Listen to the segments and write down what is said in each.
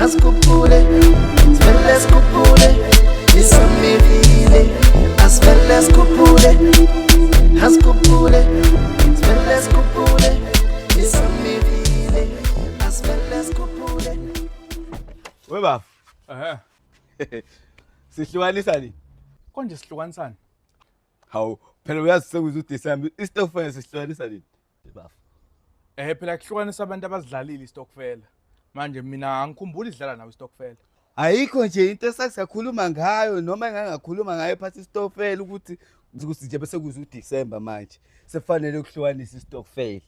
Askubule, smell askubule, isamivile, asmell askubule, askubule, smell askubule, isamivile, asmell askubule. Weba, sihlukanisa ni. Konje sihlukanisana? Hawu, phela uyazi sekuze uDecember, istokfela sihlukanisa ni. Weba. Phela kuhlukanisa abantu abazidlalile istokfela. Manje mina angikhumbuli idlala nawe istokfela. Ayikho nje into esasiyakhuluma ngayo noma engangakhuluma ngayo phansi istokfela ukuthi nje bese kuze uDecember manje. Sefanele ukuhlukanisa istokfela.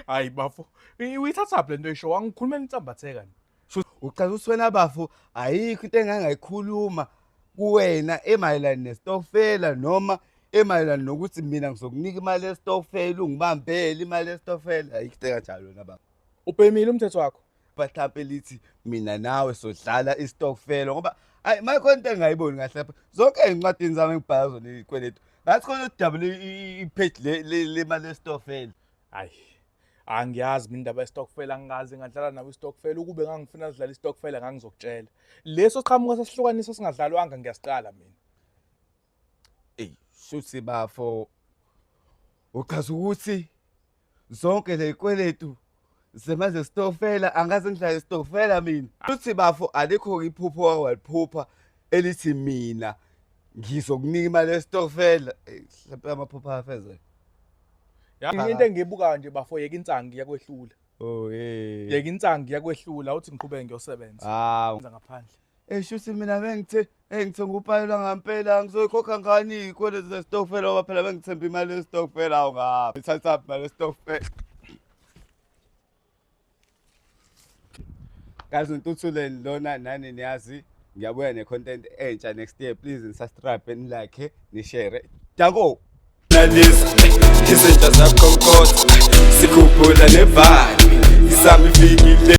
Hayi bafo, uyithatha lento esho angikhulumela insambatheka ni. Uchaza uswena bafo ayikho into engangayikhuluma kuwena emayelana nestokfela noma emayelana nokuthi mina ngizokunika imali yestokfela ungibambele imali yestokfela ayikho kanjalo na baba. Ubhemile umthetho wakho. Bahlaphe lithi mina nawe sodlala istokfela ngoba hayi mayikho into engayiboni kahle lapha zonke ezincwadini zami engibhala zona ikweletu ngathi khona udouble ipage le mali yestokfela. Hayi. Angiyazi mina indaba yestokfela angazi ngadlala nawe istokfela ukube ngangifuna udlala istokfela ngangizokutshela. Leso siqhamuka sesihlukanisa singadlalwanga ngiyasiqala mina. Shuthi bafo uchaza ukuthi zonke lezikweletu zemanje istokfela angaze ngidlala istokfela mina. Shuthi bafo alikho iphupho waliphupha elithi mina ngizokunika imali yestokfela mhlawumbe amaphupho afezeke. Into engiyibukayo nje bafo yeka insangi yakwehlula. Yeka insangi yakwehlula uthi ngiqhubeke ngiyosebenza. Ngenza ngaphandle. Shuthi mina bengithe ngithengupayela ngempela ngizoyikhokha ngani ikweletu zestokfela ngoba phela bengithemba imali yestokfela awungabi. Thatha imali yestokfela. Kazi Ntuthuleni lona nani niyazi ngiyabuya ne-content entsha next year please subscribe and like ni share. Danko. Nalisa izinto zakho kodwa sikhuphula nevani isami fikile